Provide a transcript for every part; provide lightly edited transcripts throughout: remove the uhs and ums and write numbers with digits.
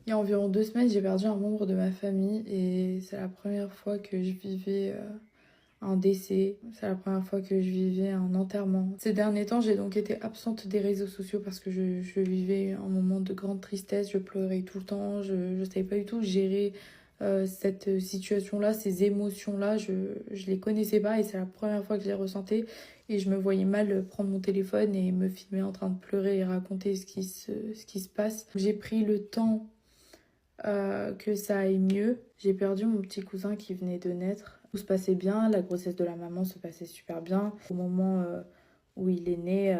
Il y a environ 2 semaines, j'ai perdu un membre de ma famille et c'est la première fois que je vivais un décès. C'est la première fois que je vivais un enterrement. Ces derniers temps, j'ai donc été absente des réseaux sociaux parce que je vivais un moment de grande tristesse. Je pleurais tout le temps. Je ne savais pas du tout gérer cette situation-là, ces émotions-là. Je les connaissais pas et c'est la première fois que je les ressentais. Et je me voyais mal prendre mon téléphone et me filmer en train de pleurer et raconter ce qui se passe. J'ai pris le temps que ça aille mieux. J'ai perdu mon petit cousin qui venait de naître. Tout se passait bien, la grossesse de la maman se passait super bien. Au moment où il est né,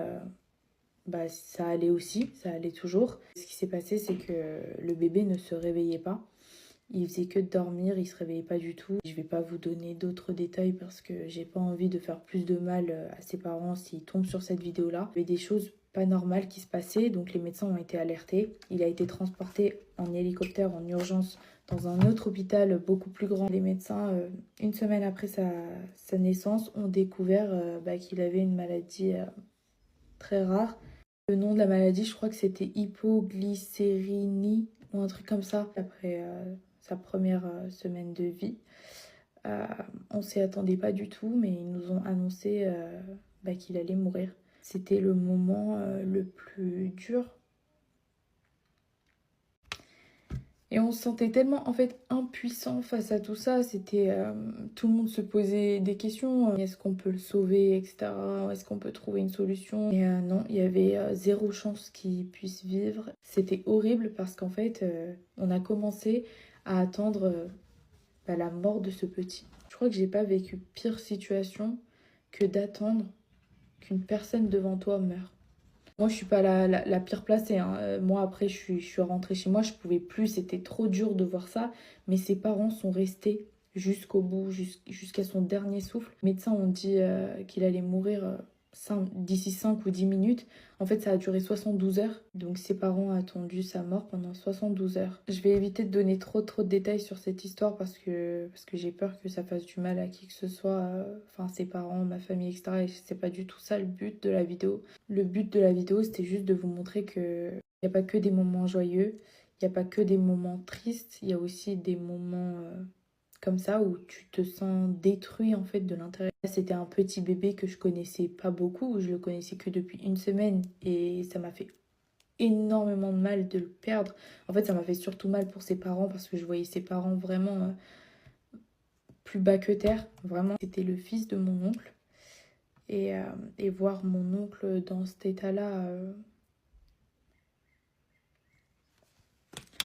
bah, ça allait aussi, ça allait toujours. Ce qui s'est passé, c'est que le bébé ne se réveillait pas. Il faisait que de dormir, il se réveillait pas du tout. Je vais pas vous donner d'autres détails parce que j'ai pas envie de faire plus de mal à ses parents s'ils tombent sur cette vidéo-là. Il y avait des choses pas normales qui se passaient, donc les médecins ont été alertés. Il a été transporté en hélicoptère en urgence dans un autre hôpital beaucoup plus grand. Les médecins, une semaine après sa naissance, ont découvert qu'il avait une maladie très rare. Le nom de la maladie, je crois que c'était hypoglycérémie ou un truc comme ça, après sa première semaine de vie. Euh, on s'y attendait pas du tout, mais ils nous ont annoncé qu'il allait mourir. C'était le moment le plus dur. Et on se sentait tellement en fait impuissant face à tout ça. C'était tout le monde se posait des questions. Est-ce qu'on peut le sauver, etc. Est-ce qu'on peut trouver une solution? Et non, il y avait zéro chance qu'il puisse vivre. C'était horrible parce qu'en fait, on a commencé à attendre la mort de ce petit. Je crois que j'ai pas vécu pire situation que d'attendre qu'une personne devant toi meure. Moi, je suis pas la pire placée, hein. Moi, après, je suis rentrée chez moi, je pouvais plus, c'était trop dur de voir ça. Mais ses parents sont restés jusqu'au bout, jusqu'à son dernier souffle. Les médecins ont dit qu'il allait mourir d'ici 5 ou 10 minutes. En fait, ça a duré 72 heures. Donc, ses parents ont attendu sa mort pendant 72 heures. Je vais éviter de donner trop de détails sur cette histoire parce que j'ai peur que ça fasse du mal à qui que ce soit. Enfin, ses parents, ma famille, etc. Et c'est pas du tout ça le but de la vidéo. Le but de la vidéo, c'était juste de vous montrer que il n'y a pas que des moments joyeux, il n'y a pas que des moments tristes, il y a aussi des moments comme ça où tu te sens détruit en fait de l'intérieur. C'était un petit bébé que je connaissais pas beaucoup, je le connaissais que depuis une semaine et ça m'a fait énormément de mal de le perdre. En fait, ça m'a fait surtout mal pour ses parents parce que je voyais ses parents vraiment plus bas que terre. Vraiment, c'était le fils de mon oncle. Et voir mon oncle dans cet état-là,